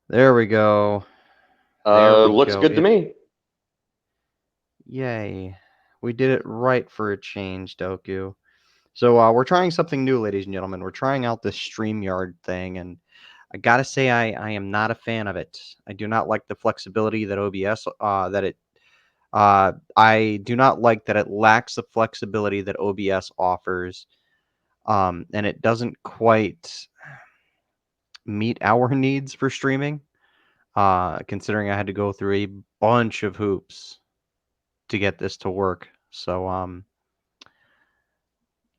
There we go. There we Looks go. good to me. Yay. We did it right for a change, Doku. So we're trying something new, ladies and gentlemen. We're trying out this StreamYard thing, and I gotta say I am not a fan of it. I do not like the flexibility that OBS I do not like that it lacks the flexibility that OBS offers. And it doesn't quite meet our needs for streaming. Considering I had to go through a bunch of hoops to get this to work. So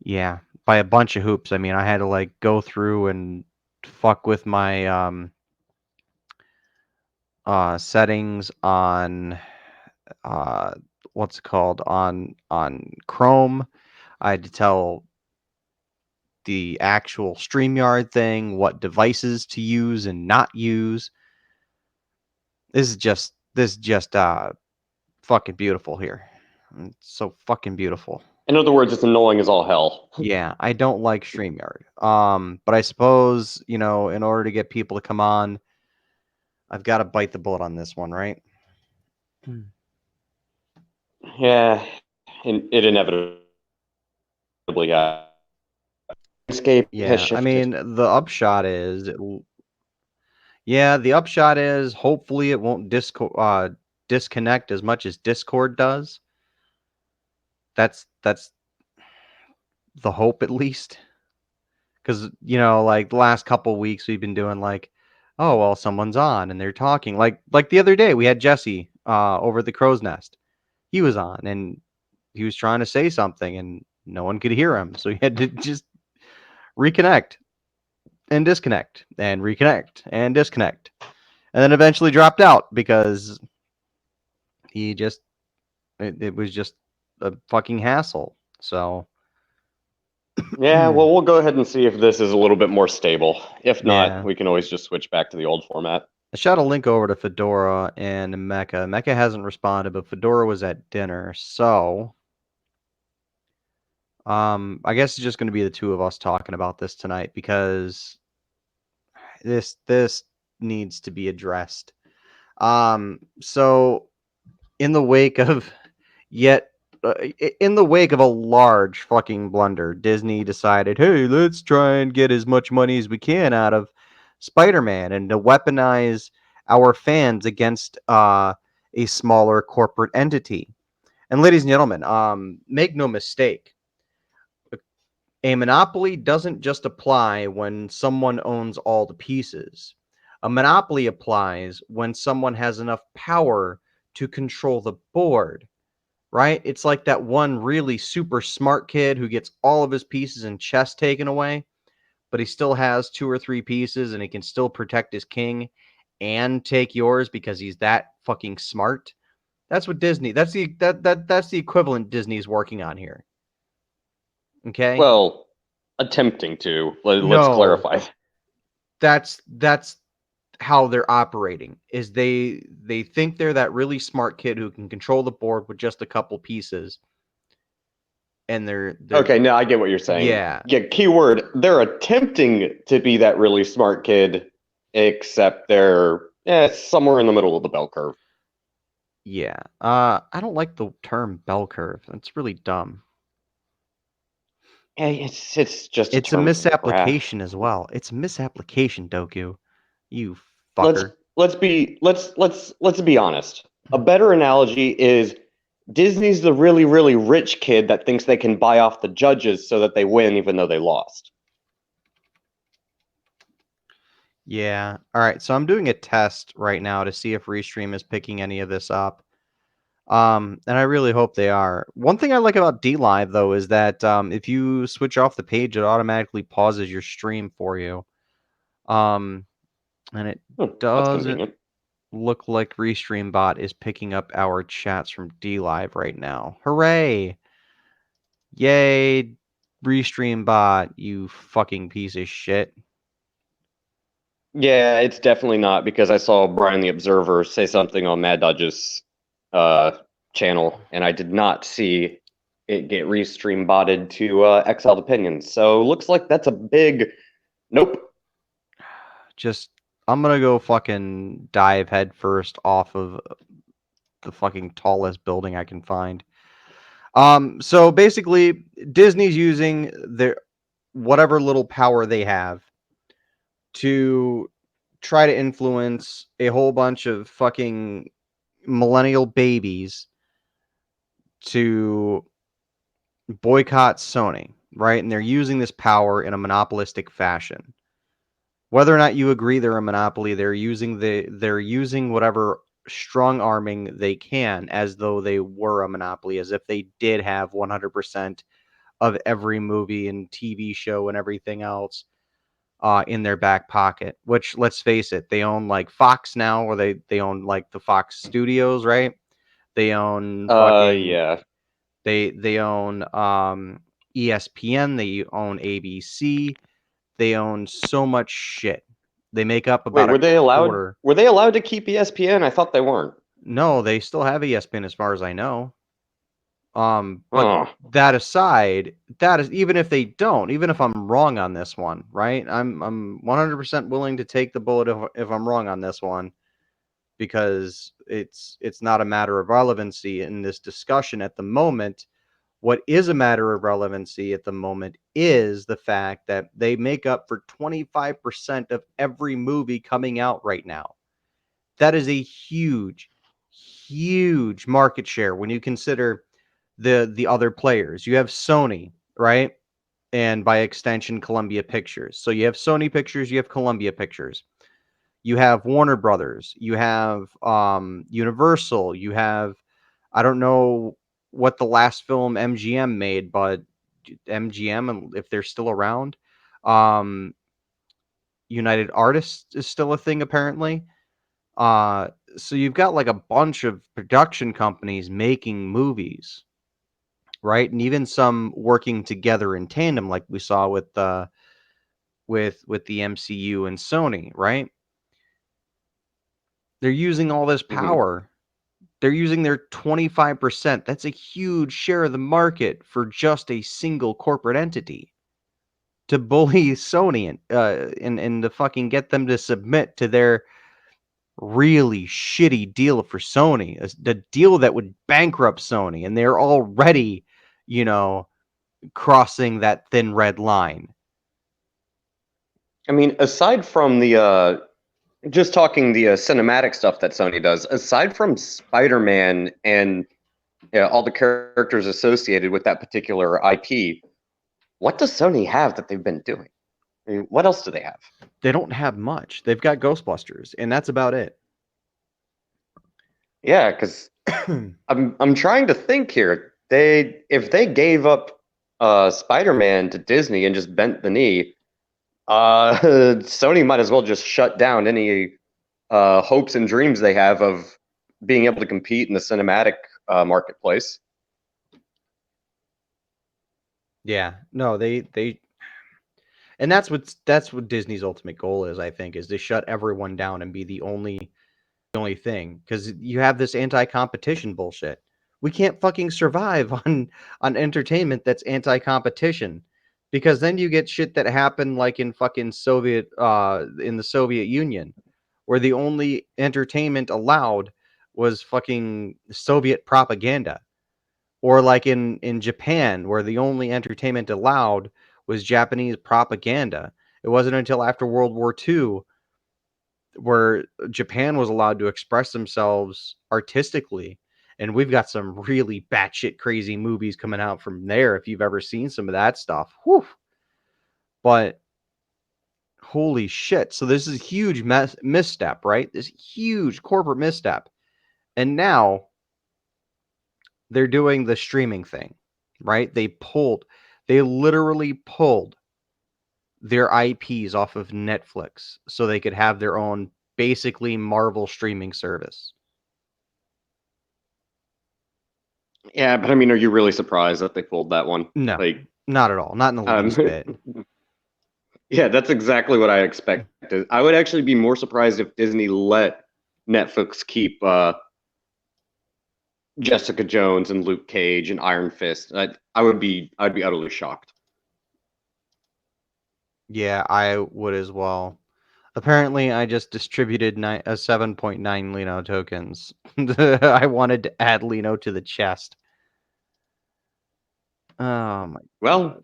yeah, by a bunch of hoops, I mean I had to like go through and fuck with my settings on uh what's it called on Chrome. I had to tell the actual StreamYard thing what devices to use and not use. This is just fucking beautiful here. It's so fucking beautiful. In other words, it's annoying as all hell. Yeah, I don't like StreamYard. But I suppose, in order to get people to come on, I've got to bite the bullet on this one, right? Yeah, and it inevitably landscape has Yeah, I shifted. mean, the upshot is hopefully it won't disconnect as much as Discord does. That's the hope at least. Because, like the last couple weeks we've been doing like, oh well, someone's on and they're talking. Like the other day we had Jesse over at the Crow's Nest. He was on and he was trying to say something and no one could hear him. So he had to just reconnect and disconnect and reconnect and disconnect. And then eventually dropped out because he just it was just a fucking hassle. So Yeah, well, we'll go ahead and see if this is a little bit more stable. If not, yeah. we can always just switch back to the old format. I shot a link over to Fedora and Mecca. Mecca hasn't responded, but Fedora was at dinner, so I guess it's just going to be the two of us talking about this tonight because this needs to be addressed. So in the wake of yet in the wake of a large fucking blunder, Disney decided, hey, let's try and get as much money as we can out of Spider-Man and to weaponize our fans against a smaller corporate entity. And ladies and gentlemen, make no mistake, a monopoly doesn't just apply when someone owns all the pieces. A monopoly applies when someone has enough power to control the board, right? It's like that one really super smart kid who gets all of his pieces in chess taken away, but he still has two or three pieces and he can still protect his king and take yours because he's that fucking smart. That's what Disney. That's the equivalent Disney's working on here. Okay? Well, attempting to. Let's No, clarify. that's how they're operating. Is they think they're that really smart kid who can control the board with just a couple pieces and they're Okay, now I get what you're saying. yeah. Yeah, keyword, they're attempting to be that really smart kid, except they're somewhere in the middle of the bell curve. Yeah. I don't like the term bell curve. That's really dumb. Yeah, it's just a It's a term for the graph. misapplication as well. It's a misapplication, Doku. You let's fucker. let's be honest. A better analogy is Disney's the really really rich kid that thinks they can buy off the judges so that they win even though they lost. Yeah. All right. So I'm doing a test right now to see if Restream is picking any of this up. And I really hope they are. One thing I like about DLive though is that if you switch off the page, it automatically pauses your stream for you. Um, and it That's doesn't convenient. look like Restream Bot is picking up our chats from DLive right now. Hooray! Yay, Restream Bot, you fucking piece of shit. Yeah, it's definitely not because I saw Brian the Observer say something on Mad Dodge's uh, channel, and I did not see it get restream botted to Exiled Opinions. So looks like that's a big nope. Just I'm gonna go fucking dive head first off of the fucking tallest building I can find. So basically, Disney's using their whatever little power they have to try to influence a whole bunch of fucking millennial babies to boycott Sony, right? And they're using this power in a monopolistic fashion. Whether or not you agree they're a monopoly, they're using whatever strong arming they can as though they were a monopoly, as if they did have 100% of every movie and TV show and everything else in their back pocket. Which, let's face it, they own like Fox now, or they own like the Fox Studios, right? They own fucking Yeah. they own ESPN, they own ABC, they own so much shit. They make up Wait, about a quarter. were they allowed to keep ESPN? I thought they weren't. No, they still have ESPN as far as I know. But Oh. that aside, that is even if they don't, even if I'm wrong on this one, right? I'm 100% willing to take the bullet if I'm wrong on this one, because it's not a matter of relevancy in this discussion at the moment. What is a matter of relevancy at the moment is the fact that they make up for 25% of every movie coming out right now. That is a huge, huge market share when you consider the other players. You have Sony, right? And by extension, Columbia Pictures. So you have Sony Pictures, you have Columbia Pictures. You have Warner Brothers, you have Universal, you have, I don't know what the last film MGM made, but MGM, if they're still around, um, United Artists is still a thing apparently. Uh, so you've got like a bunch of production companies making movies, right? And even some working together in tandem, like we saw with the MCU and Sony, right? They're using all this Mhm. power. They're using their 25%. That's a huge share of the market for just a single corporate entity to bully Sony and to fucking get them to submit to their really shitty deal for Sony, the deal that would bankrupt Sony, and they're already, you know, crossing that thin red line. I mean, aside from the just talking the cinematic stuff that Sony does, aside from Spider-Man and all the characters associated with that particular IP, what does Sony have that they've been doing? I mean, what else do they have? They don't have much. They've got Ghostbusters, and that's about it. Yeah, because I'm trying to think here. If they gave up Spider-Man to Disney and just bent the knee, Sony might as well just shut down any hopes and dreams they have of being able to compete in the cinematic marketplace. Yeah, no, they and that's what Disney's ultimate goal is, I think, is to shut everyone down and be the only thing, because you have this anti-competition bullshit. We can't fucking survive on entertainment that's anti-competition, because then you get shit that happened like in fucking in the Soviet Union, where the only entertainment allowed was fucking Soviet propaganda, or like in Japan, where the only entertainment allowed was Japanese propaganda. It wasn't until after World War II where Japan was allowed to express themselves artistically. And we've got some really batshit crazy movies coming out from there. If you've ever seen some of that stuff, whew. But holy shit! So this is a huge misstep, right? This huge corporate misstep, and now they're doing the streaming thing, right? They literally pulled their IPs off of Netflix so they could have their own basically Marvel streaming service. Yeah, but I mean, are you really surprised that they pulled that one? No, Like, not at all. Not in the um, least bit. yeah, that's exactly what I expected. I would actually be more surprised if Disney let Netflix keep Jessica Jones and Luke Cage and Iron Fist. I'd be utterly shocked. Yeah, I would as well. Apparently, I just distributed 7.9 Lino tokens. I wanted to add Lino to the chest. Oh my Well, god.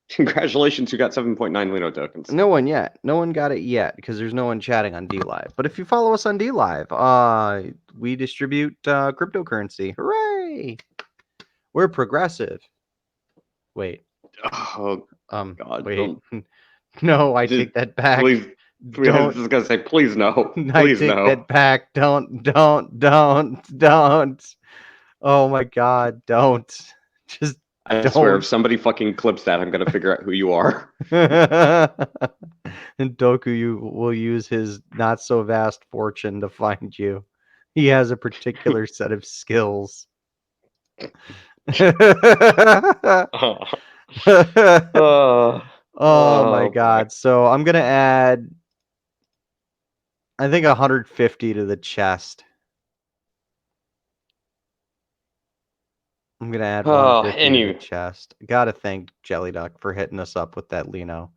congratulations, you got 7.9 Lino tokens. No one yet. No one got it yet because there's no one chatting on DLive. But if you follow us on DLive, we distribute cryptocurrency. Hooray! We're progressive. Wait. Oh God! Wait. Don't No, I just take that back. please. I was Don't. just gonna say, please no, I please take no. that back. Don't. Oh my god, don't. Just I swear, don't. if somebody fucking clips that, I'm gonna figure out who you are. And Doku will use his not so vast fortune to find you. He has a particular set of skills. Oh my boy. god. So I'm gonna add, I think, 150 to the chest. I'm gonna add 150 to the chest. Gotta thank Jelly Duck for hitting us up with that Lino.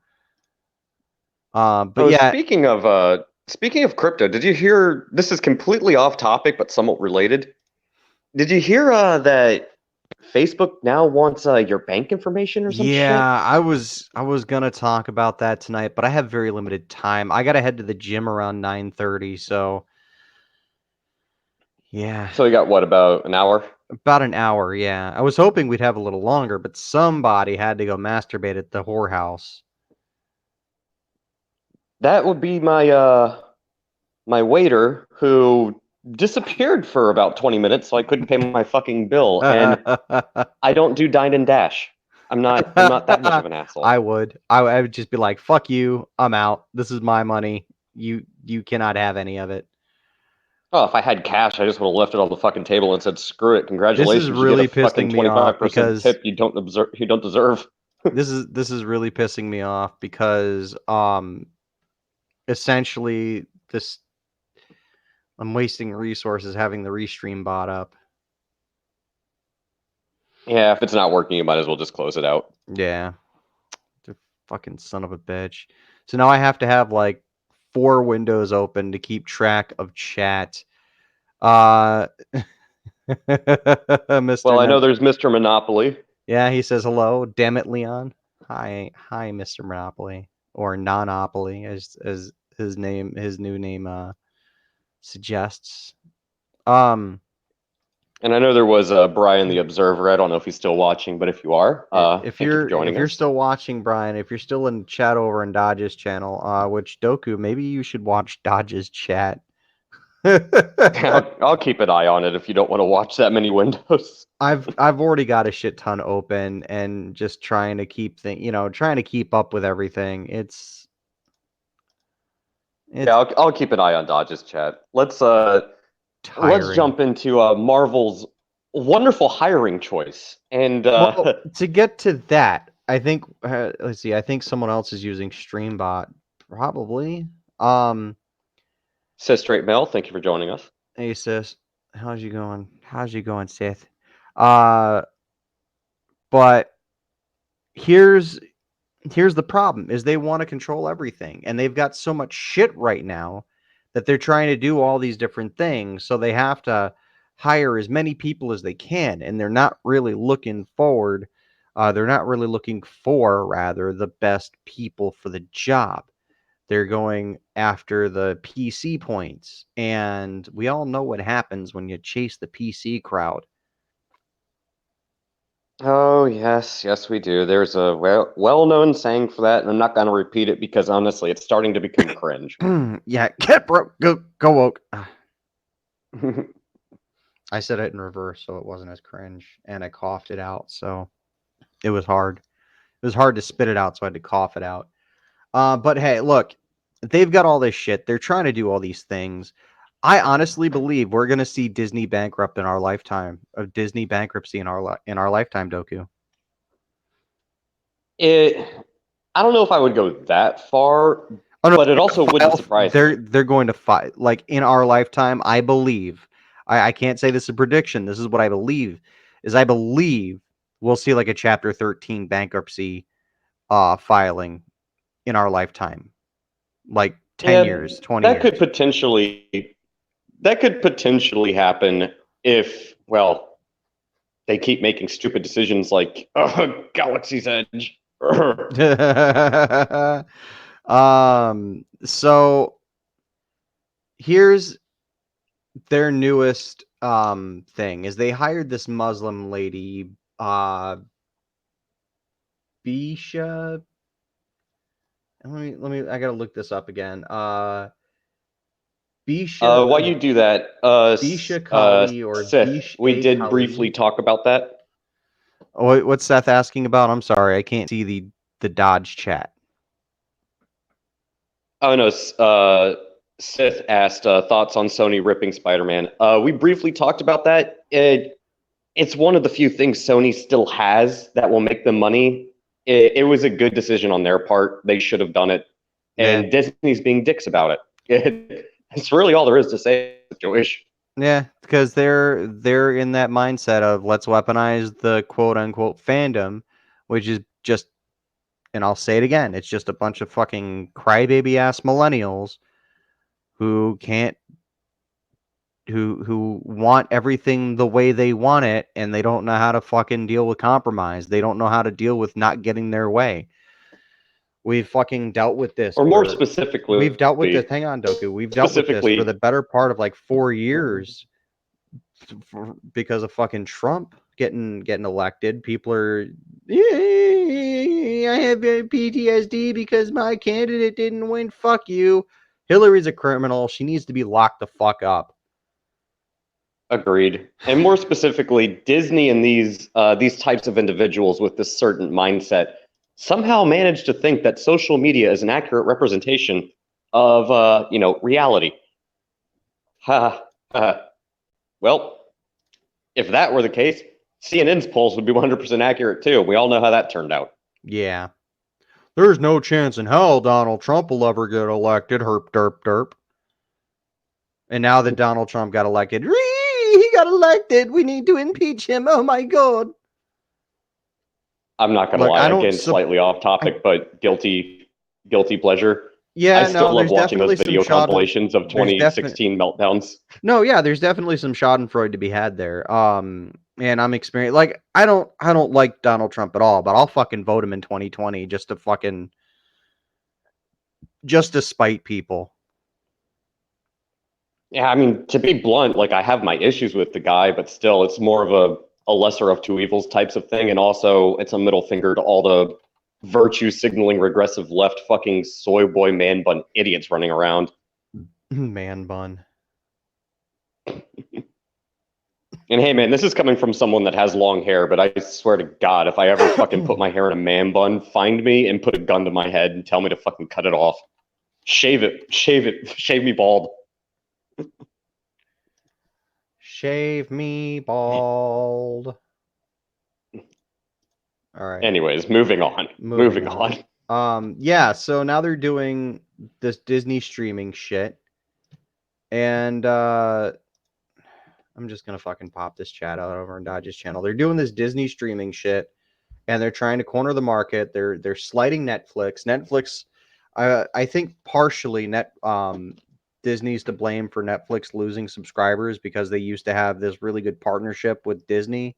But yeah. Speaking of crypto, did you hear? This is completely off topic, but somewhat related. Did you hear that Facebook now wants your bank information or some shit? Yeah, I was gonna talk about that tonight, but I have very limited time. I gotta head to the gym around 9:30, so yeah. So you got what, about an hour? About an hour, yeah. I was hoping we'd have a little longer, but somebody had to go masturbate at the whorehouse. That would be my my waiter who disappeared for about 20 minutes, so I couldn't pay my fucking bill. And I don't do dine and dash. I'm not that much of an asshole. I would just be like, "Fuck you, I'm out. This is my money. You cannot have any of it." Oh, if I had cash, I just would have left it on the fucking table and said, "Screw it, congratulations, really you get a fucking pissing me off 25% tip you don't deserve." This is really pissing me off because essentially this, I'm wasting resources having the Restream bot up. Yeah, if it's not working, you might as well just close it out. Yeah. The fucking son of a bitch. So now I have to have like 4 windows open to keep track of chat. Mr. Well, I know there's Mr. Monopoly. Yeah, he says hello. Damn it, Leon. Hi, Mr. Monopoly, or Nonopoly, as his new name suggests. And I know there was Brian the Observer. I don't know if he's still watching, but if you are, if thank you for joining if you're us. still watching, Brian, if you're still in chat over in Dodge's channel, which Doku, maybe you should watch Dodge's chat. I'll keep an eye on it if you don't want to watch that many windows. I've already got a shit ton open and just trying to keep trying to keep up with everything. It's Yeah, I'll keep an eye on Dodge's chat. Let's tiring. jump into Marvel's wonderful hiring choice. And Well, to get to that, I think let's see. I think someone else is using Streambot, probably. Says Straight Mail, thank you for joining us. Hey sis, how's you going, Seth? But here's the problem: is they want to control everything, and they've got so much shit right now that they're trying to do all these different things, so they have to hire as many people as they can, and they're not really looking forward. They're not really looking for, rather, the best people for the job. They're going after the PC points, and we all know what happens when you chase the PC crowd. Oh, yes, we do. There's a well-known saying for that, and I'm not going to repeat it because honestly, it's starting to become cringe. Yeah, get broke, go woke. I said it in reverse, so it wasn't as cringe, and I coughed it out, so it was hard. It was hard to spit it out, so I had to cough it out. But hey, look, they've got all this shit. They're trying to do all these things. I honestly believe we're gonna see Disney bankrupt in our lifetime. Of Disney bankruptcy in our lifetime, Doku. I don't know if I would go that far, but it also wouldn't surprise me. They're going to fight, like, in our lifetime. I believe. I can't say this is a prediction. This is what I believe. I believe we'll see like a Chapter 13 bankruptcy filing in our lifetime, like 10 years, 20 that years. could potentially happen if, well, they keep making stupid decisions like Galaxy's Edge. So here's their newest thing is they hired this Muslim lady, Bisha. Let me I gotta look this up again. Bisha While you do that, Bisha Kali or Sith, we Bisha did briefly Kali. talk about that. What's Seth asking about? I'm sorry, I can't see the Dodge chat. Oh no, Sith asked thoughts on Sony ripping Spider-Man. We briefly talked about that. It's one of the few things Sony still has that will make them money. It was a good decision on their part. They should have done it. And Disney's being dicks about it. It's really all there is to say, Jewish. Yeah, because they're in that mindset of let's weaponize the quote unquote fandom, which is just, and I'll say it again, it's just a bunch of fucking crybaby ass millennials who can't who want everything the way they want it, and they don't know how to fucking deal with compromise. They don't know how to deal with not getting their way. We've fucking dealt with this. Or more specifically, we've dealt with this. Hang on, Doku. We've dealt with this for the better part of like 4 years because of fucking Trump getting elected. People are, I have PTSD because my candidate didn't win. Fuck you. Hillary's a criminal. She needs to be locked the fuck up. Agreed. And more specifically, Disney and these types of individuals with this certain mindset somehow managed to think that social media is an accurate representation of reality. Well, if that were the case, CNN's polls would be 100% accurate too. We all know how that turned out. Yeah. There's no chance in hell Donald Trump will ever get elected. Herp, derp, derp. And now that Donald Trump got elected, he got elected. We need to impeach him. Oh my God. I'm not going to lie. Again, slightly off topic, but guilty pleasure. Yeah, I still love watching those video compilations of 2016 meltdowns. No, yeah, there's definitely some Schadenfreude to be had there. And I'm experiencing, like, I don't like Donald Trump at all, but I'll fucking vote him in 2020 just to spite people. Yeah, I mean, to be blunt, like, I have my issues with the guy, but still, it's more of a lesser of two evils types of thing, and also it's a middle finger to all the virtue signaling regressive left fucking soy boy man bun idiots running around. Man bun. And hey, man, this is coming from someone that has long hair, but I swear to God, if I ever fucking put my hair in a man bun, find me and put a gun to my head and tell me to fucking cut it off. Shave me bald. Shave me bald. All right. Anyways, moving on. Yeah, so now they're doing this Disney streaming shit. And I'm just gonna fucking pop this chat out over on Dodge's channel. They're doing this Disney streaming shit, and they're trying to corner the market. They're slighting Netflix. Netflix, I think partially Disney's to blame for Netflix losing subscribers because they used to have this really good partnership with Disney,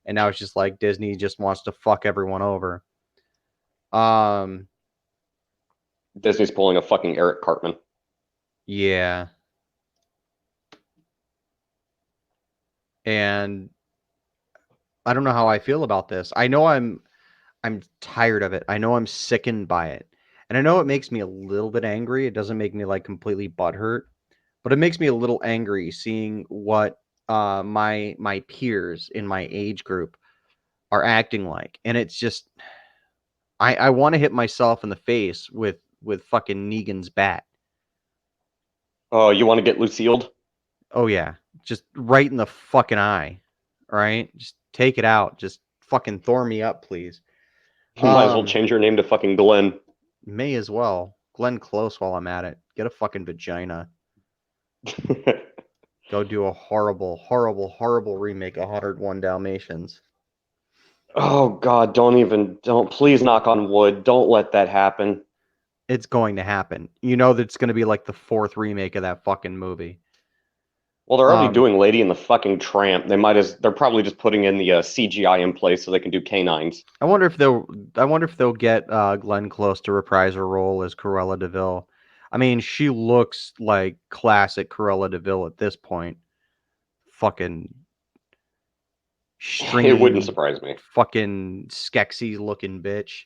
and now it's just like Disney just wants to fuck everyone over. Disney's pulling a fucking Eric Cartman. Yeah. And I don't know how I feel about this. I know I'm tired of it. I know I'm sickened by it. And I know it makes me a little bit angry. It doesn't make me like completely butthurt, but it makes me a little angry seeing what my peers in my age group are acting like. And it's just I want to hit myself in the face with fucking Negan's bat. Oh, you want to get Lucille? Oh yeah. Just right in the fucking eye. Right? Just take it out. Just fucking Thor me up, please. You might as well change your name to fucking Glenn. May as well. Glenn Close while I'm at it. Get a fucking vagina. Go do a horrible, horrible, horrible remake of 101 Dalmatians. Oh God, don't please knock on wood. Don't let that happen. It's going to happen. You know that it's going to be like the 4th remake of that fucking movie. Well, they're already Um, doing Lady and the fucking Tramp. They're probably just putting in the CGI in place so they can do canines. I wonder if they'll get Glenn Close to reprise her role as Cruella Deville. I mean, she looks like classic Cruella Deville at this point. Fucking It wouldn't stringy, surprise me. fucking skexy looking bitch.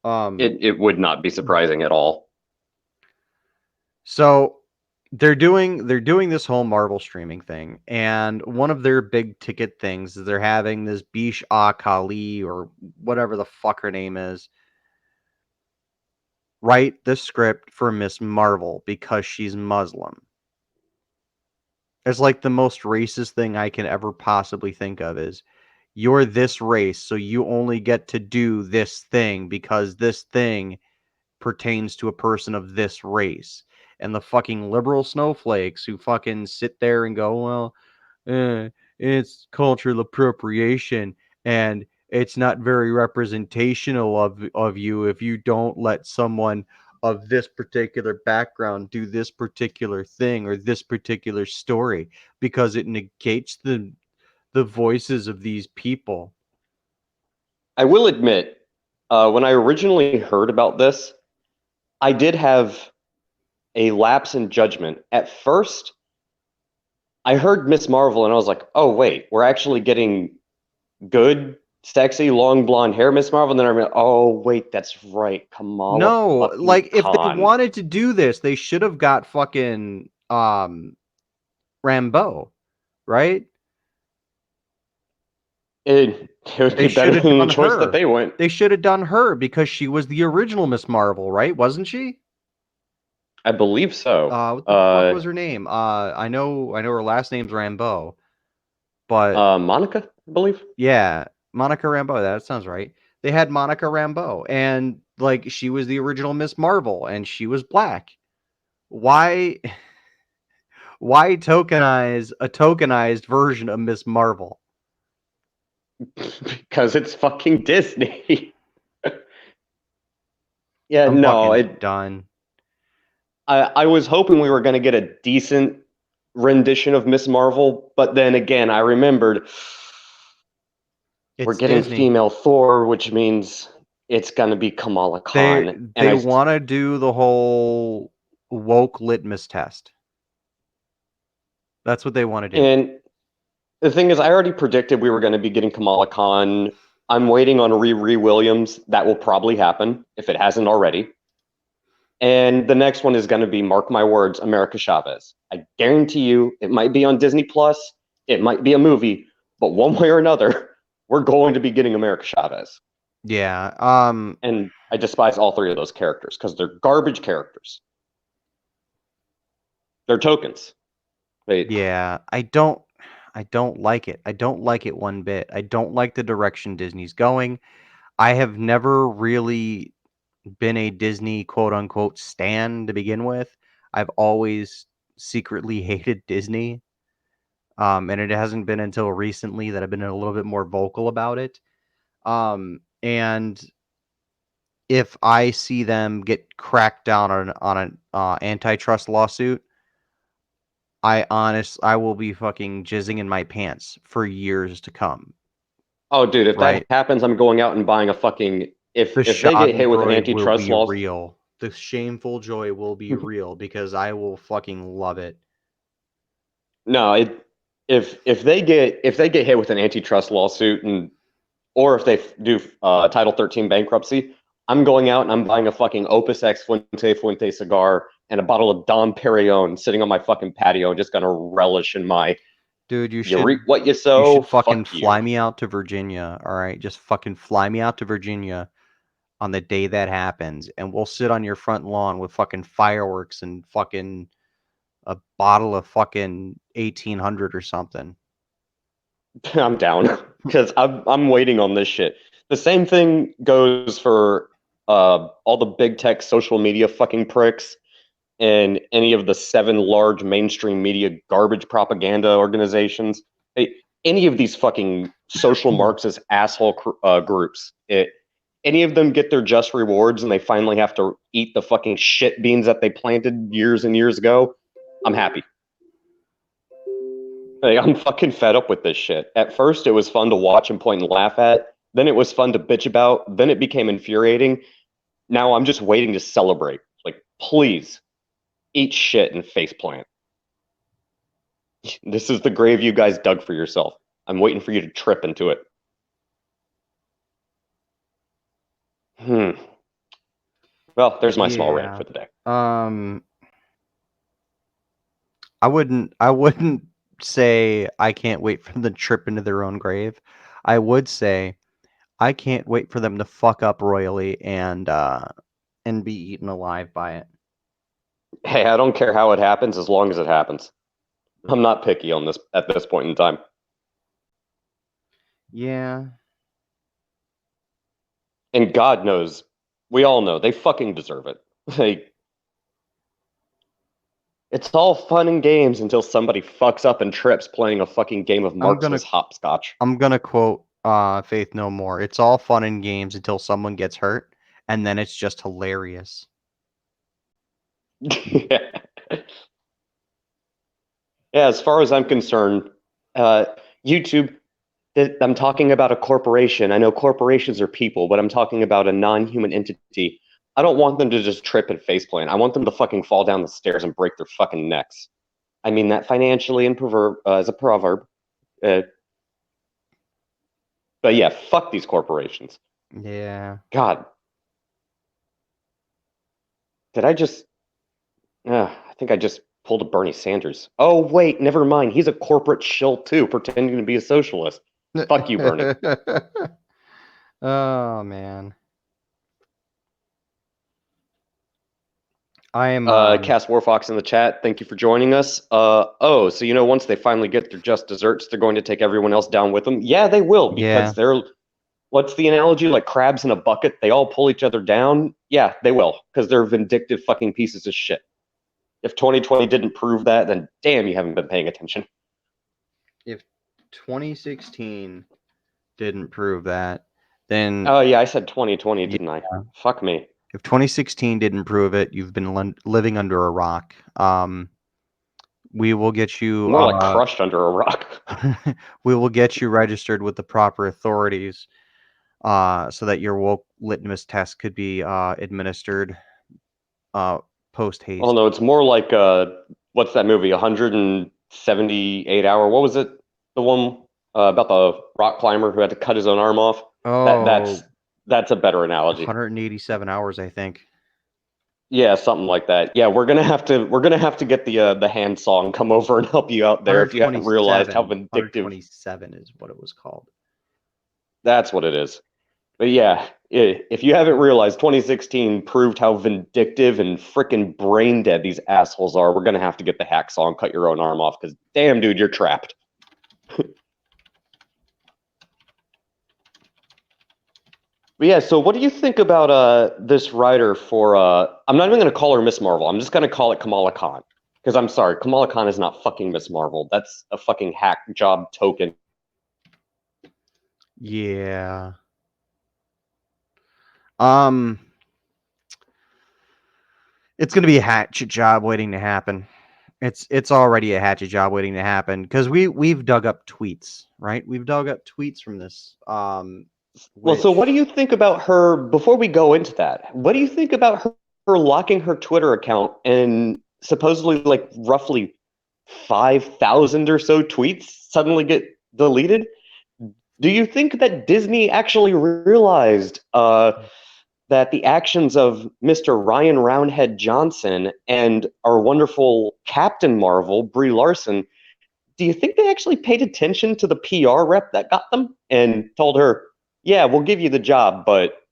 Um, It would not be surprising at all. so they're doing this whole Marvel streaming thing, and one of their big ticket things is they're having this Bish Kali or whatever the fuck her name is write the script for Miss Marvel because she's Muslim. It's like the most racist thing I can ever possibly think of is you're this race, so you only get to do this thing because this thing pertains to a person of this race. And the fucking liberal snowflakes who fucking sit there and go, well, it's cultural appropriation and it's not very representational of you if you don't let someone of this particular background do this particular thing or this particular story because it negates the voices of these people. I will admit, when I originally heard about this, I did have a lapse in judgment. At first, I heard Miss Marvel and I was like, oh, wait, we're actually getting good, sexy, long blonde hair Miss Marvel. And then I remember, oh, wait, that's right. Kamala No, fucking like if they Khan. wanted to do this, they should have got fucking Rambeau, right? It would They be should better have than the done choice that her. they went. They should have done her because she was the original Miss Marvel, right? Wasn't she? I believe so. What the fuck was her name? I know her last name's Rambeau, but Monica, I believe. yeah, Monica Rambeau. That sounds right. They had Monica Rambeau, and like she was the original Miss Marvel, and she was black. Why? Why tokenize a tokenized version of Miss Marvel? Because it's fucking Disney. Yeah, I'm no, fucking done. I was hoping we were going to get a decent rendition of Miss Marvel, but then again, I remembered we're It's getting Disney. female Thor, which means it's going to be Kamala They Khan. And they want to do the whole woke litmus test. That's what they want to do. and the thing is, I already predicted we were going to be getting Kamala Khan. I'm waiting on Riri Williams. That will probably happen if it hasn't already. And the next one is going to be, mark my words, America Chavez. I guarantee you, it might be on Disney Plus, it might be a movie, but one way or another, we're going to be getting America Chavez. Yeah. And I despise all three of those characters because they're garbage characters. They're tokens. Yeah. I don't like it. I don't like it one bit. I don't like the direction Disney's going. I have never really been a Disney quote unquote stan to begin with. I've always secretly hated Disney. And it hasn't been until recently that I've been a little bit more vocal about it. And if I see them get cracked down on an antitrust lawsuit, I will be fucking jizzing in my pants for years to come. Oh, dude, if that Right? happens, I'm going out and buying a fucking. The If they get hit with Schadenfreude will antitrust be laws, real. The shameful joy will be real because I will fucking love it. no, if they get hit with an antitrust lawsuit and or if they do Title 13 bankruptcy, I'm going out and I'm buying a fucking Opus X Fuente cigar and a bottle of Dom Perignon sitting on my fucking patio, just gonna relish in my. Dude, you You should reap what you you sow. should fucking Fuck fly you. me out to Virginia, all right? Just fucking fly me out to Virginia on the day that happens, and we'll sit on your front lawn with fucking fireworks and fucking a bottle of fucking 1800 or something. I'm down because I'm waiting on this shit. The same thing goes for all the big tech social media fucking pricks and any of the 7 large mainstream media garbage propaganda organizations. Hey, any of these fucking social Marxist asshole groups. any of them get their just rewards and they finally have to eat the fucking shit beans that they planted years and years ago, I'm happy. Like, I'm fucking fed up with this shit. At first, it was fun to watch and point and laugh at. Then it was fun to bitch about. Then it became infuriating. Now I'm just waiting to celebrate. Like, please, eat shit and faceplant. This is the grave you guys dug for yourself. I'm waiting for you to trip into it. Well, there's my small rant for the day. I wouldn't say I can't wait for them to trip into their own grave. I would say I can't wait for them to fuck up royally and be eaten alive by it. Hey, I don't care how it happens as long as it happens. I'm not picky on this at this point in time. Yeah. And God knows, we all know, they fucking deserve it. Like, it's all fun and games until somebody fucks up and trips playing a fucking game of Marxist hopscotch. I'm gonna quote Faith No More. It's all fun and games until someone gets hurt, and then it's just hilarious. Yeah, as far as I'm concerned, YouTube, I'm talking about a corporation. I know corporations are people, but I'm talking about a non-human entity. I don't want them to just trip and faceplant. I want them to fucking fall down the stairs and break their fucking necks. I mean that financially and as a proverb. But yeah, fuck these corporations. Yeah. God. Did I just... I think I just pulled a Bernie Sanders. Oh, wait, never mind. He's a corporate shill too, pretending to be a socialist. Fuck you, Bernie. Oh, man. I am Cass Warfox in the chat. Thank you for joining us. So once they finally get their just desserts, they're going to take everyone else down with them. Yeah, they will, because they're, what's the analogy? Like crabs in a bucket, they all pull each other down. Yeah, they will, because they're vindictive fucking pieces of shit. If 2020 didn't prove that, then damn, you haven't been paying attention. If 2016 didn't prove that, then... Oh yeah, I said 2020, didn't I? Fuck me. If 2016 didn't prove it, you've been living under a rock. We will get you... More like crushed under a rock. We will get you registered with the proper authorities so that your woke litmus test could be administered post-haste. Oh no, it's more like what's that movie? 178 hour. What was it? The one about the rock climber who had to cut his own arm off. Oh, that's a better analogy. 187 hours, I think. Yeah, something like that. Yeah, we're gonna have to get the hand song come over and help you out there if you haven't realized how vindictive. 127 is what it was called. That's what it is. But yeah, if you haven't realized, 2016 proved how vindictive and freaking brain dead these assholes are. We're gonna have to get the hack song, cut your own arm off, because damn, dude, you're trapped. But yeah, so what do you think about this writer for... I'm not even going to call her Miss Marvel. I'm just going to call it Kamala Khan. Because I'm sorry, Kamala Khan is not fucking Miss Marvel. That's a fucking hack job token. Yeah. It's going to be a hatchet job waiting to happen. It's already a hatchet job waiting to happen because we've dug up tweets, right? We've dug up tweets from this. Well, so what do you think about her, before we go into that, what do you think about her locking her Twitter account and supposedly like roughly 5,000 or so tweets suddenly get deleted? Do you think that Disney actually realized that the actions of Mr. Ryan Roundhead Johnson and our wonderful Captain Marvel, Brie Larson, do you think they actually paid attention to the PR rep that got them and told her, yeah, we'll give you the job, but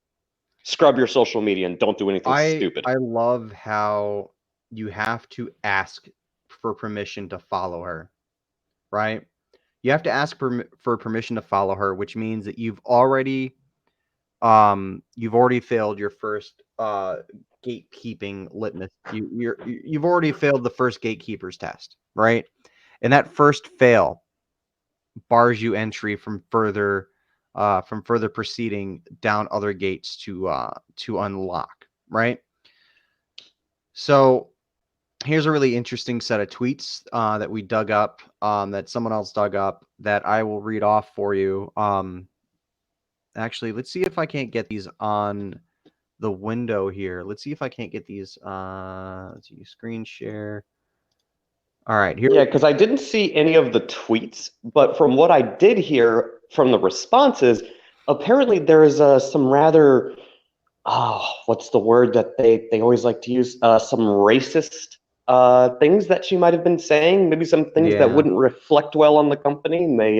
scrub your social media and don't do anything stupid? I love how you have to ask for permission to follow her, right? You have to ask for permission to follow her, which means that you've already failed your first gatekeeping litmus. You've already failed the first gatekeeper's test, right? And that first fail bars you entry from further from further proceeding down other gates to unlock. Right. So here's a really interesting set of tweets that we dug up, that someone else dug up, that I will read off for you. Actually, let's see if I can't get these on the window here. Let's see if I can't get these. Let's see, screen share. All right, here. Yeah, because I didn't see any of the tweets, but from what I did hear from the responses, apparently there is some rather, what's the word that they always like to use? Some racist things that she might have been saying, maybe some things that Yeah. wouldn't reflect well on the company, and they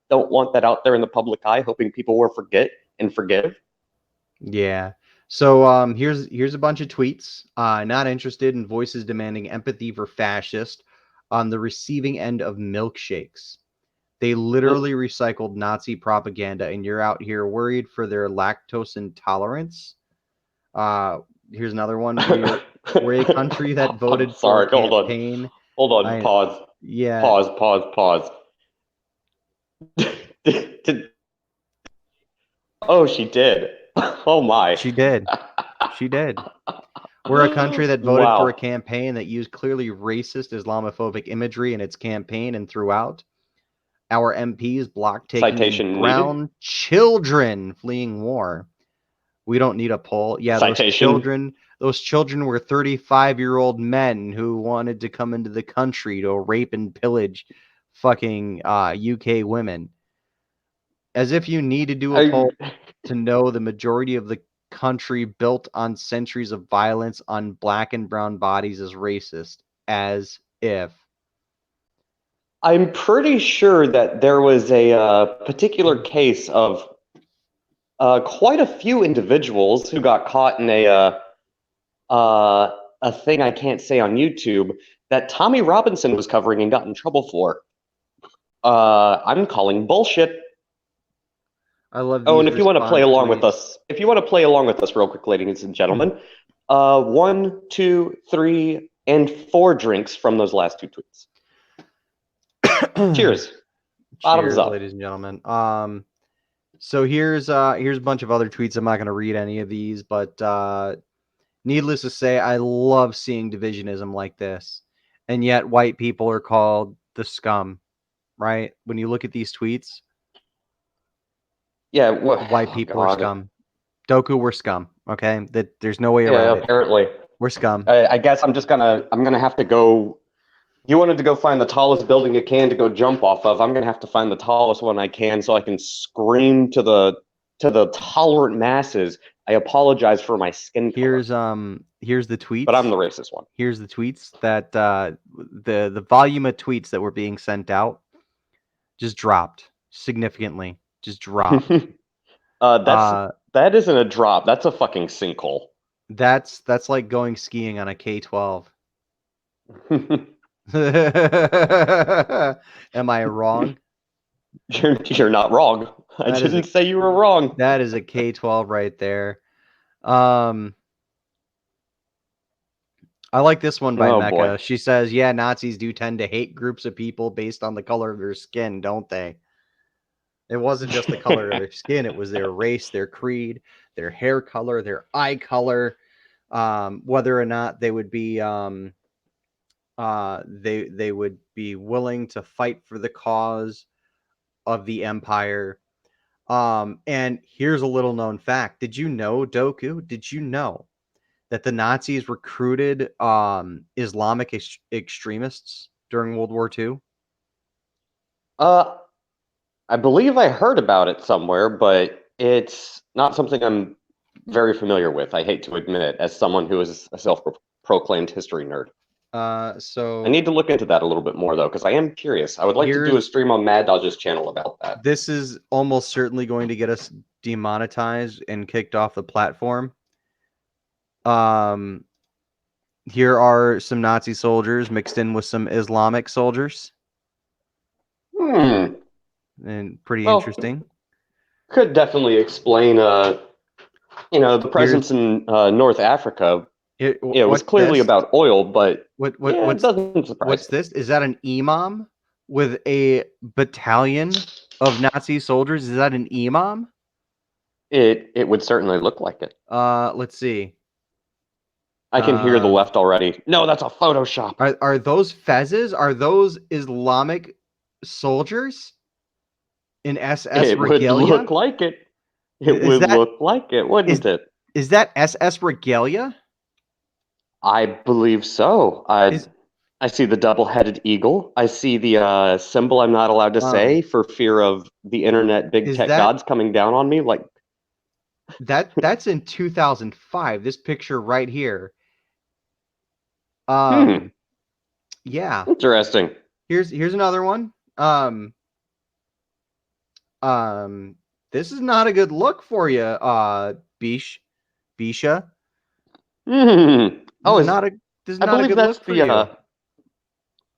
don't want that out there in the public eye, hoping people will forget and forgive. Yeah. So here's a bunch of tweets. Not interested in voices demanding empathy for fascist on the receiving end of milkshakes. They literally recycled Nazi propaganda, and you're out here worried for their lactose intolerance. Here's another one. We're a country that voted for a campaign. Hold on, pause. Yeah. Pause. Oh, she did. Oh my. She did. She did. We're a country that voted Wow. for a campaign that used clearly racist Islamophobic imagery in its campaign and throughout. Our MPs blocked taking Citation in brown needed? children fleeing war. We don't need a poll. Yeah, Citation. those children were 35-year-old men who wanted to come into the country to rape and pillage fucking UK women. As if you need to do a poll to know the majority of the country built on centuries of violence on black and brown bodies is racist. As if. I'm pretty sure that there was a particular case of quite a few individuals who got caught in a thing I can't say on YouTube that Tommy Robinson was covering and got in trouble for. I'm calling bullshit. I love. Oh, and if you want to play along with us, real quick, ladies and gentlemen, 1, 2, 3, and 4 drinks from those last 2 tweets. Cheers. Bottoms up, ladies and gentlemen. So here's a bunch of other tweets. I'm not going to read any of these, but needless to say, I love seeing divisionism like this, and yet white people are called the scum, right? When you look at these tweets, yeah, white people are scum. Doku, we're scum. Okay, that there's no way around it. Apparently, we're scum. I guess I'm gonna have to go. You wanted to go find the tallest building you can to go jump off of. I'm gonna have to find the tallest one I can so I can scream to the tolerant masses. I apologize for my skin color. Here's the tweets. But I'm the racist one. Here's the tweets that the volume of tweets that were being sent out just dropped significantly. Just dropped. That isn't a drop. That's a fucking sinkhole. That's like going skiing on a K-12. Am I wrong? You're not wrong. I didn't say you were wrong. That is a K-12 right there. I like this one by Mecca. Boy. She says, yeah, Nazis do tend to hate groups of people based on the color of their skin, don't they? It wasn't just the color of their skin. It was their race, their creed, their hair color, their eye color, whether or not they would be they would be willing to fight for the cause of the empire. And here's a little known fact. Did you know, Doku? Did you know that the Nazis recruited Islamic extremists during World War II? I believe I heard about it somewhere, but it's not something I'm very familiar with. I hate to admit it, as someone who is a self-proclaimed history nerd. So I need to look into that a little bit more, though, because I am curious. I would like to do a stream on Mad Dodge's channel about that. This is almost certainly going to get us demonetized and kicked off the platform. Here are some Nazi soldiers mixed in with some Islamic soldiers. And pretty interesting. Could definitely explain, the presence in North Africa. It was clearly about oil, but it doesn't surprise. What's this? Is that an imam with a battalion of Nazi soldiers? Is that an imam? It would certainly look like it. Let's see. I can hear the left already. No, that's a Photoshop. Are those fezzes? Are those Islamic soldiers in SS It would regalia? look like it. It Is would that look like it, wouldn't it? is that SS regalia? I believe so. Is I see the double-headed eagle. I see the symbol I'm not allowed to say for fear of the internet big Is tech that- gods coming down on me. Like that's in 2005. This picture right here. Yeah. Interesting. Here's another one. This is not a good look for you, Bisha. Oh, this is I not a believe good that's look for you.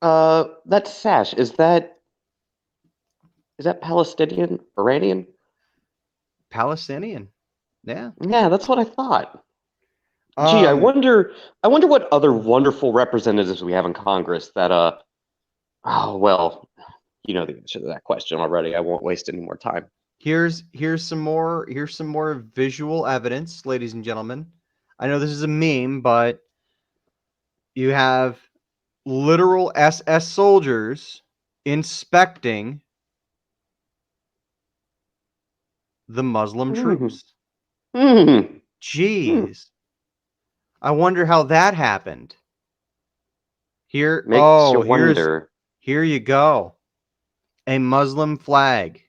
that sash. Is that Palestinian, Iranian? Palestinian. Yeah. Yeah, that's what I thought. Gee, I wonder what other wonderful representatives we have in Congress that oh well, you know the answer to that question already. I won't waste any more time. Here's some more visual evidence, ladies and gentlemen. I know this is a meme, but you have literal SS soldiers inspecting the Muslim troops. Jeez. I wonder how that happened. Here, Makes you wonder. Here you go. A Muslim flag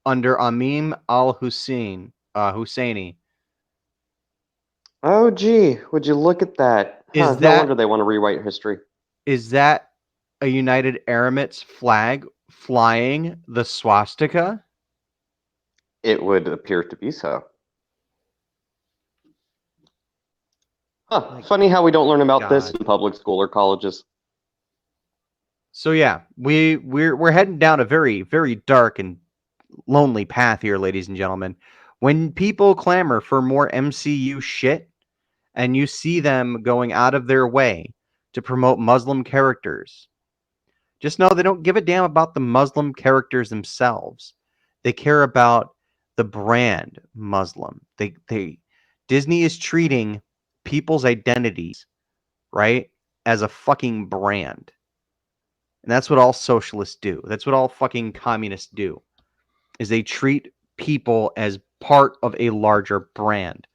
under Amin al-Husseini. Oh, gee, would you look at that? Is No wonder they want to rewrite history. Is that a United Arab Emirates flag flying the swastika? It would appear to be so. Huh, funny how we don't learn about this in public school or colleges. So yeah, we're heading down a very, very dark and lonely path here, ladies and gentlemen. When people clamor for more MCU shit, and you see them going out of their way to promote Muslim characters, just know they don't give a damn about the Muslim characters themselves. They care about the brand Muslim. Disney is treating people's identities, right, as a fucking brand. And that's what all socialists do. That's what all fucking communists do. Is they treat people as part of a larger brand.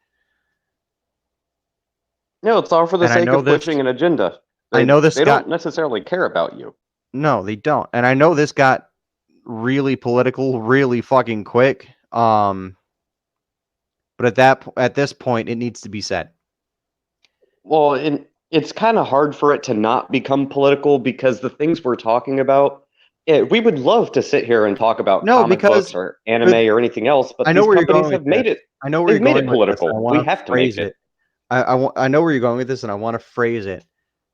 No, it's all for the sake of pushing an agenda. They don't necessarily care about you. No, they don't. And I know this got really political really fucking quick. But at this point, it needs to be said. Well, it's kind of hard for it to not become political because the things we're talking about, we would love to sit here and talk about comic books or anime or anything else, but these companies have made it. I know where you're going political. With this. We have to make it. I know where you're going with this, and I want to phrase it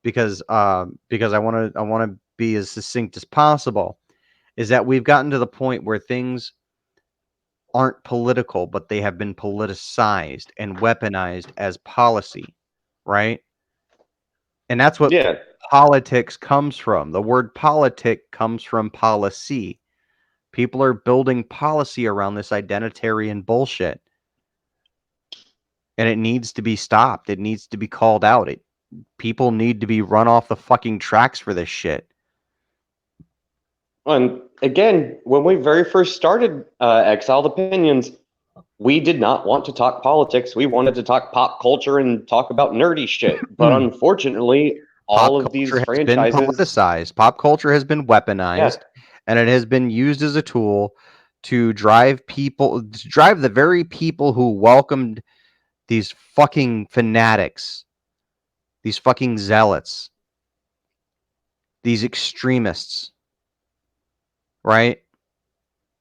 because I want to be as succinct as possible. Is that we've gotten to the point where things aren't political, but they have been politicized and weaponized as policy, right? And that's what politics comes from. The word politic comes from policy. People are building policy around this identitarian bullshit. And it needs to be stopped. It needs to be called out. People need to be run off the fucking tracks for this shit. And again, when we very first started Exiled Opinions, we did not want to talk politics. We wanted to talk pop culture and talk about nerdy shit. But unfortunately, all of these franchises has been politicized. Pop culture has been weaponized, and it has been used as a tool to drive the very people who welcomed these fucking fanatics, these fucking zealots, these extremists, right?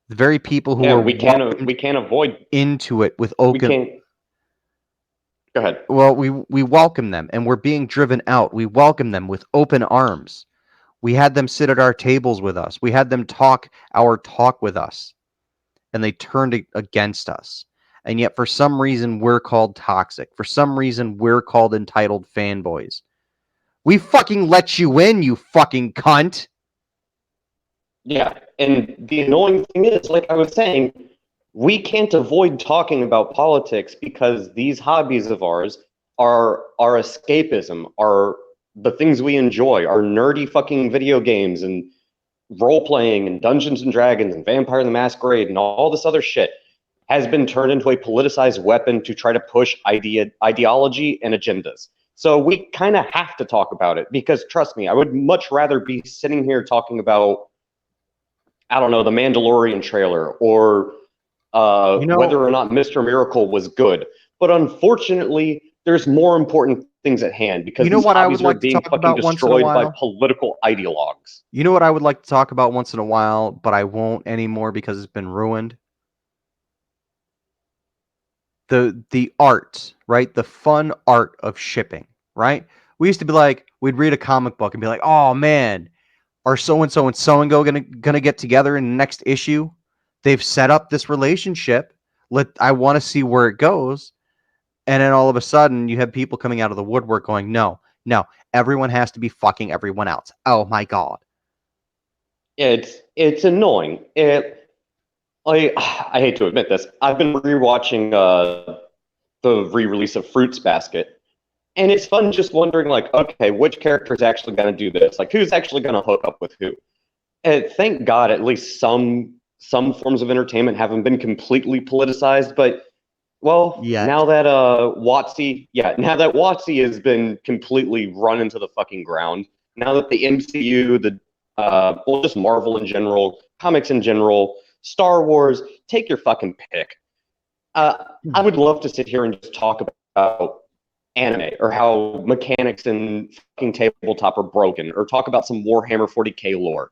The very people who we can't avoid into it with open. Go ahead. Well, we welcome them, and we're being driven out. We welcome them with open arms. We had them sit at our tables with us. We had them talk our talk with us, and they turned against us. And yet, for some reason, we're called toxic. For some reason, we're called entitled fanboys. We fucking let you in, you fucking cunt. Yeah, and the annoying thing is, like I was saying, we can't avoid talking about politics because these hobbies of ours are our escapism, are the things we enjoy, our nerdy fucking video games and role playing and Dungeons and Dragons and Vampire the Masquerade and all this other shit has been turned into a politicized weapon to try to push ideology and agendas. So we kind of have to talk about it because trust me, I would much rather be sitting here talking about, I don't know, the Mandalorian trailer or You know, whether or not Mr. Miracle was good. But unfortunately, there's more important things at hand because you know these what I would hobbies are like to being talk fucking about once in a destroyed by while? political ideologues. You know what I would like to talk about once in a while, but I won't anymore because it's been ruined? The art, right? The fun art of shipping, right? We used to be like, we'd read a comic book and be like, "Oh man, are and so and go gonna get together in the next issue? They've set up this relationship. I want to see where it goes." And then all of a sudden, you have people coming out of the woodwork going, "No, no, everyone has to be fucking everyone else." Oh my god. It's annoying. I hate to admit this. I've been rewatching the re-release of Fruits Basket, and it's fun just wondering, like, okay, which character is actually going to do this? Like, who's actually going to hook up with who? And thank God, at least some forms of entertainment haven't been completely politicized. But well, Yet. now that now that WotC has been completely run into the fucking ground, now that the MCU, well, just Marvel in general, comics in general, Star Wars, take your fucking pick. I would love to sit here and just talk about anime or how mechanics in fucking tabletop are broken, or talk about some Warhammer 40K lore.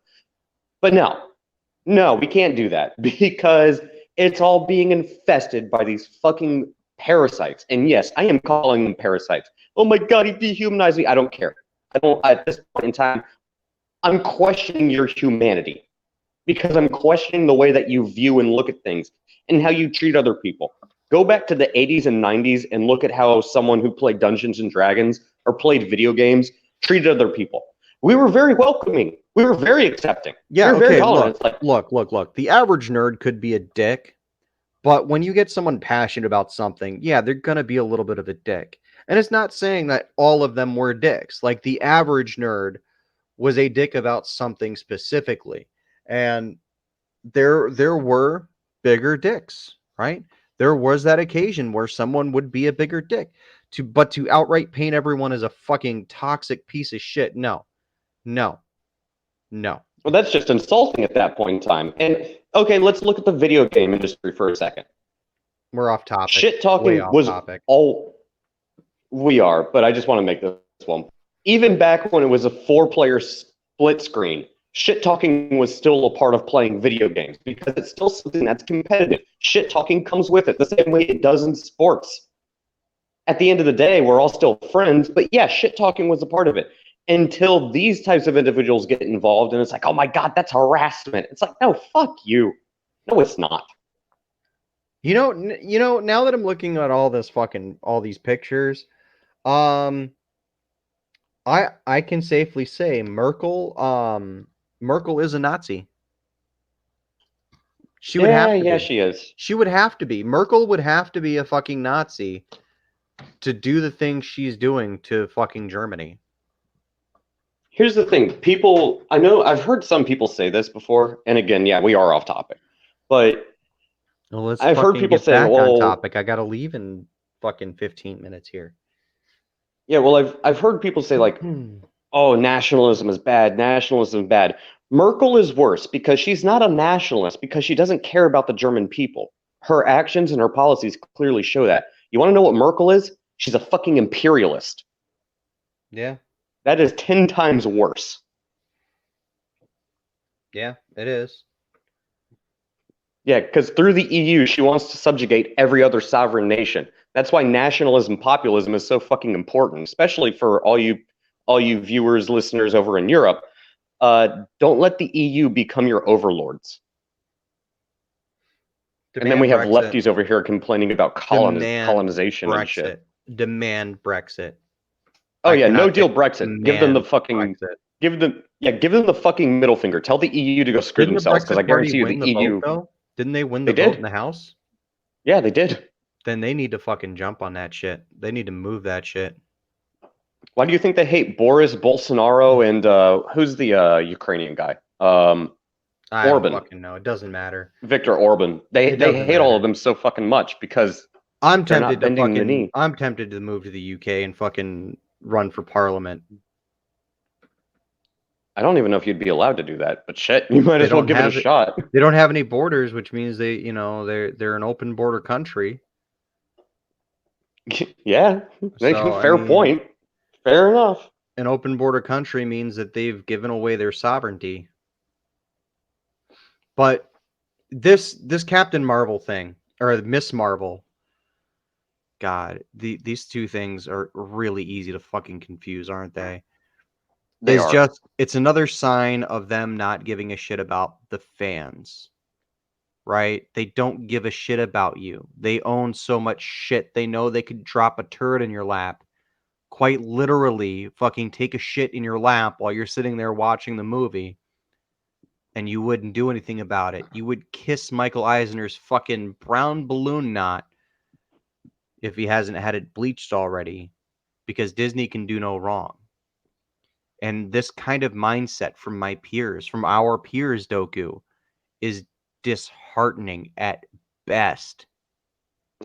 But no, we can't do that because it's all being infested by these fucking parasites. And yes, I am calling them parasites. Oh my god, he dehumanized me. I don't care. I don't. At this point in time, I'm questioning your humanity because I'm questioning the way that you view and look at things and how you treat other people. Go back to the 80s and 90s and look at how someone who played Dungeons and Dragons or played video games treated other people. We were very welcoming. We were very accepting. Yeah, We were very okay, tolerant. It's like, look. The average nerd could be a dick, but when you get someone passionate about something, yeah, they're gonna be a little bit of a dick. And it's not saying that all of them were dicks. Like the average nerd was a dick about something specifically. And there were bigger dicks, right? There was that occasion where someone would be a bigger dick. To outright paint everyone as a fucking toxic piece of shit, no. No. No. well, that's just insulting at that point in time. And okay, let's look at the video game industry for a second. We're off topic. Shit Way talking off was topic. all we are, but I just want to make this one. Even back when it was a 4-player split screen, shit talking was still a part of playing video games because it's still something that's competitive. Shit talking comes with it the same way it does in sports. At the end of the day, we're all still friends, but yeah, shit talking was a part of it until these types of individuals get involved and it's like, oh my god, that's harassment. It's like, no, fuck you. No, it's not. Now that I'm looking at all these pictures, um I can safely say Merkel is a Nazi. She would have to Yeah, be. she is. She would have to be. Merkel would have to be a fucking Nazi to do the things she's doing to fucking Germany. Here's the thing. People, I know I've heard some people say this before, and again, yeah, we are off topic. But Well, let's I've heard fucking people get say, back on well, topic. I gotta leave in fucking 15 minutes here. yeah, well, I've heard people say like, oh, nationalism is bad, nationalism is bad. Merkel is worse because she's not a nationalist because she doesn't care about the German people. Her actions and her policies clearly show that. You want to know what Merkel is? She's a fucking imperialist. Yeah, That is 10 times worse. yeah, it is. Yeah, because through the EU, she wants to subjugate every other sovereign nation. That's why nationalism, populism is so fucking important, especially for all you viewers, listeners over in Europe. Don't let the EU become your overlords. And then we have Brexit. lefties over here complaining about colonization and shit. Demand Brexit. Oh I yeah, no cannot deal say Brexit. Give them the fucking Brexit. Give them the fucking middle finger. Tell the EU to go screw Didn't the themselves, because I Brexit Party guarantee you win the the vote EU. though? Didn't they win the They vote in did. the House? Yeah, they did. Then they need to fucking jump on that shit. They need to move that shit. Why do you think they hate Boris Bolsonaro and who's the Ukrainian guy? I don't Orban. fucking know. It doesn't matter. Victor Orban. They It doesn't hate all of matter. them so fucking much because I'm they're not tempted to bending the knee. I'm tempted to move to the UK and fucking run for parliament. I don't even know if you'd be allowed to do that, but shit, you might They as well don't give it a have it. shot. They don't have any borders, which means they're an open border country. Yeah, So I fair mean, point. Fair enough. an open border country means that they've given away their sovereignty. But this Captain Marvel thing, or Miss Marvel, God, these two things are really easy to fucking confuse, aren't they? They are. It's another sign of them not giving a shit about the fans. Right? They don't give a shit about you. They own so much shit. They know they could drop a turd in your lap. Quite literally, fucking take a shit in your lap while you're sitting there watching the movie, and you wouldn't do anything about it. You would kiss Michael Eisner's fucking brown balloon knot if he hasn't had it bleached already, because Disney can do no wrong. And this kind of mindset from my peers, from our peers, Doku, is disheartening at best.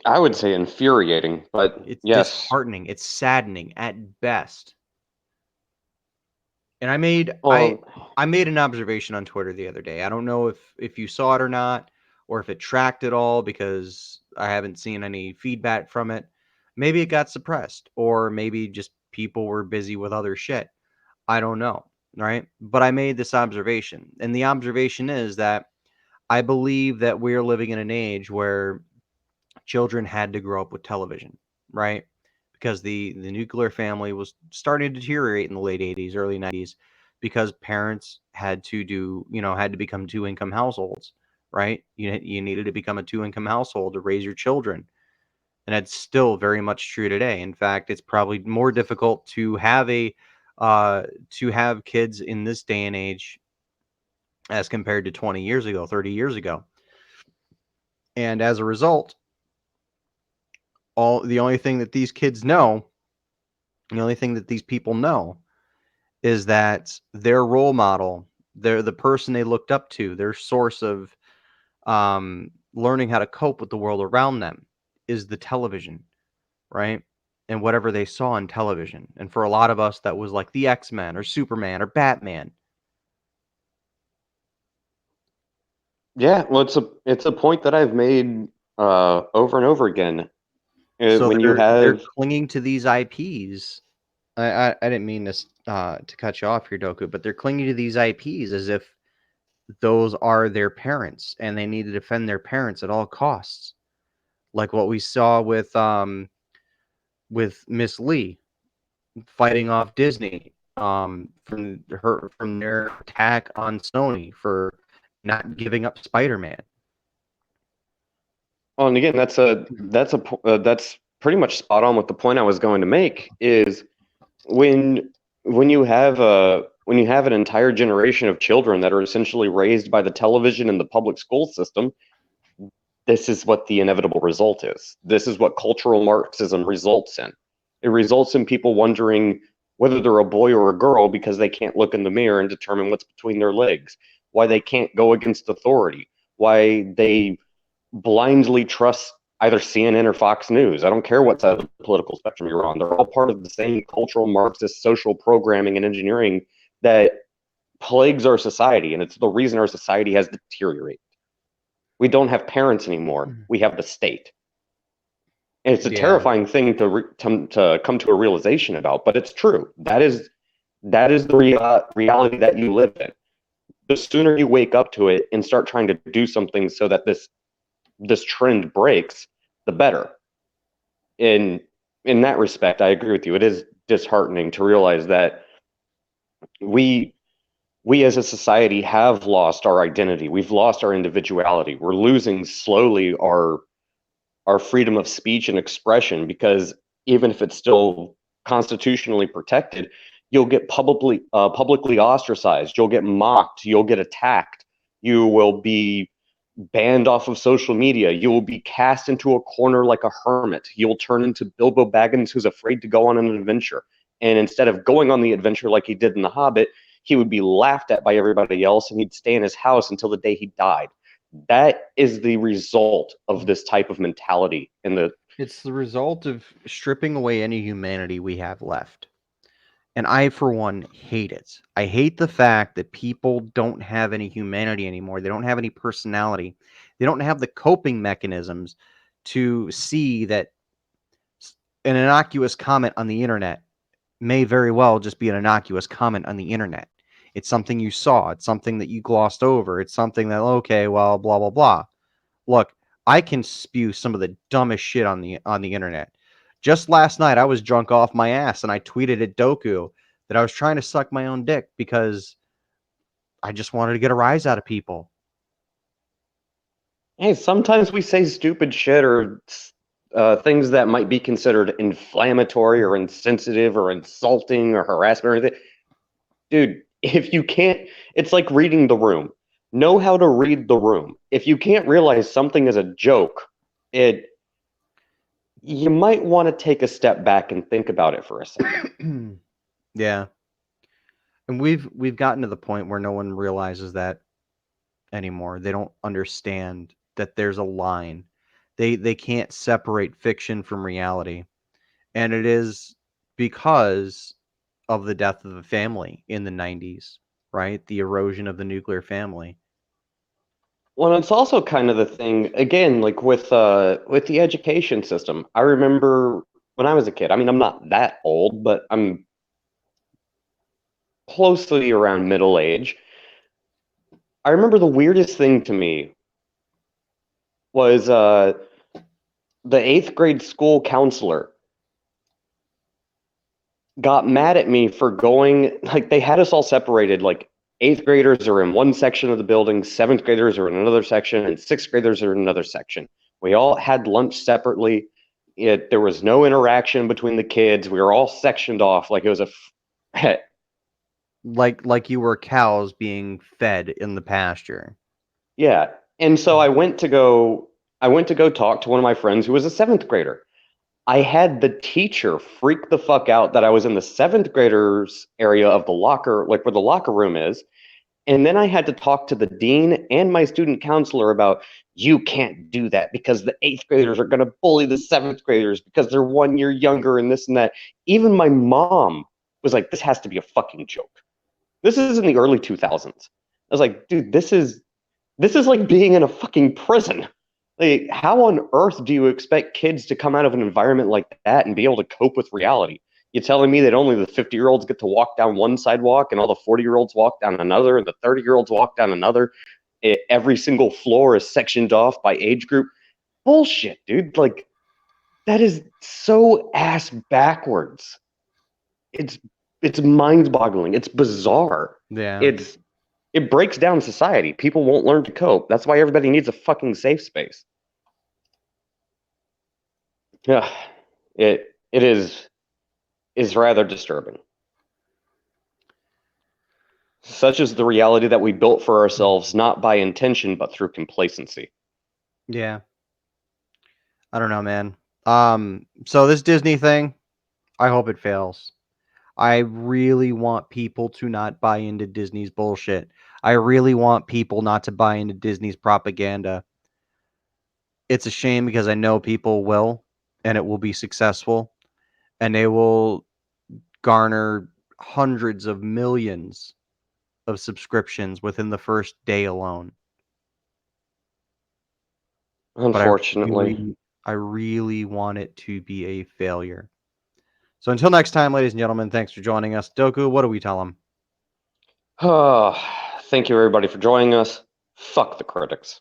I would say infuriating, but It's yes. disheartening. It's saddening at best. And I made an observation on Twitter the other day. I don't know if you saw it or not, or if it tracked at all, because I haven't seen any feedback from it. Maybe it got suppressed, or maybe just people were busy with other shit. I don't know, right? But I made this observation, and the observation is that I believe that we're living in an age where children had to grow up with television, right? Because the nuclear family was starting to deteriorate in the late 80s, early 90s, because parents had to become two-income households, right? You needed to become a two-income household to raise your children. And it's still very much true today. In fact, it's probably more difficult to have kids in this day and age as compared to 20 years ago, 30 years ago. And as a result, the only thing that these kids know, the only thing that these people know, is that their role model, the person they looked up to, their source of learning how to cope with the world around them, is the television, right? And whatever they saw on television. And for a lot of us, that was like the X-Men or Superman or Batman. Yeah, well, it's a point that I've made over and over again. So When you they're have clinging to these IPs. I didn't mean this to cut you off here, Doku, but they're clinging to these IPs as if those are their parents and they need to defend their parents at all costs. Like what we saw with Miss Lee fighting off Disney from their attack on Sony for not giving up Spider-Man. Oh, and again, that's pretty much spot on with the point I was going to make. Is when you have an entire generation of children that are essentially raised by the television and the public school system, this is what the inevitable result is. This is what cultural Marxism results in. It results in people wondering whether they're a boy or a girl because they can't look in the mirror and determine what's between their legs, why they can't go against authority, why they blindly trust either CNN or Fox News. I don't care what side of the political spectrum you're on. They're all part of the same cultural Marxist social programming and engineering that plagues our society, and it's the reason our society has deteriorated. We don't have parents anymore. We have the state. And it's a terrifying thing to come to a realization about, but it's true. That is the reality that you live in. The sooner you wake up to it and start trying to do something so that this trend breaks, the better. In that respect, I agree with you. It is disheartening to realize that we as a society have lost our identity. We've lost our individuality. We're losing slowly our freedom of speech and expression, because even if it's still constitutionally protected, you'll get publicly ostracized, you'll get mocked, you'll get attacked, you will be banned off of social media, you will be cast into a corner like a hermit, you'll turn into Bilbo Baggins who's afraid to go on an adventure. And instead of going on the adventure like he did in The Hobbit, he would be laughed at by everybody else and he'd stay in his house until the day he died. That is the result of this type of mentality in the It's the result of stripping away any humanity we have left. And I, for one, hate it. I hate the fact that people don't have any humanity anymore. They don't have any personality. They don't have the coping mechanisms to see that an innocuous comment on the internet may very well just be an innocuous comment on the internet. It's something you saw. It's something that you glossed over. It's something that, okay, well, blah, blah, blah. Look, I can spew some of the dumbest shit on the internet. Just last night, I was drunk off my ass, and I tweeted at Doku that I was trying to suck my own dick because I just wanted to get a rise out of people. Hey, sometimes we say stupid shit or things that might be considered inflammatory or insensitive or insulting or harassment or anything. Dude, if you can't, it's like reading the room. Know how to read the room. If you can't realize something is a joke, you might want to take a step back and think about it for a second. Yeah. And we've gotten to the point where no one realizes that anymore. They don't understand that there's a line. They can't separate fiction from reality. And it is because of the death of the family in the 90s, right? The erosion of the nuclear family. Well, it's also kind of the thing again, like with the education system. I remember when I was a kid. I mean, I'm not that old, but I'm closely around middle age. I remember the weirdest thing to me was the eighth grade school counselor got mad at me for going, like, they had us all separated. Like, eighth graders are in one section of the building, seventh graders are in another section, and sixth graders are in another section. We all had lunch separately. There was no interaction between the kids. We were all sectioned off like it was a like you were cows being fed in the pasture. yeah. And so I went to go talk to one of my friends who was a seventh grader. I had the teacher freak the fuck out that I was in the seventh graders area of the locker, like where the locker room is. And then I had to talk to the dean and my student counselor about, you can't do that because the eighth graders are going to bully the seventh graders because they're 1 year younger and this and that. Even my mom was like, this has to be a fucking joke. This is in the early 2000s. I was like, dude, this is like being in a fucking prison. Like, how on earth do you expect kids to come out of an environment like that and be able to cope with reality? You telling me that only the 50-year-olds get to walk down one sidewalk and all the 40-year-olds walk down another and the 30-year-olds walk down another? Every single floor is sectioned off by age group. Bullshit, dude. Like, that is so ass backwards. It's mind-boggling. It's bizarre. Yeah. It breaks down society. People won't learn to cope. That's why everybody needs a fucking safe space. Yeah, it is rather disturbing. Such is the reality that we built for ourselves, not by intention, but through complacency. Yeah. I don't know, man. So this Disney thing, I hope it fails. I really want people to not buy into Disney's bullshit. I really want people not to buy into Disney's propaganda. It's a shame because I know people will, and it will be successful, and they will garner hundreds of millions of subscriptions within the first day alone. Unfortunately. I really want it to be a failure. So until next time, ladies and gentlemen, thanks for joining us. Doku, what do we tell them? Thank you, everybody, for joining us. Fuck the critics.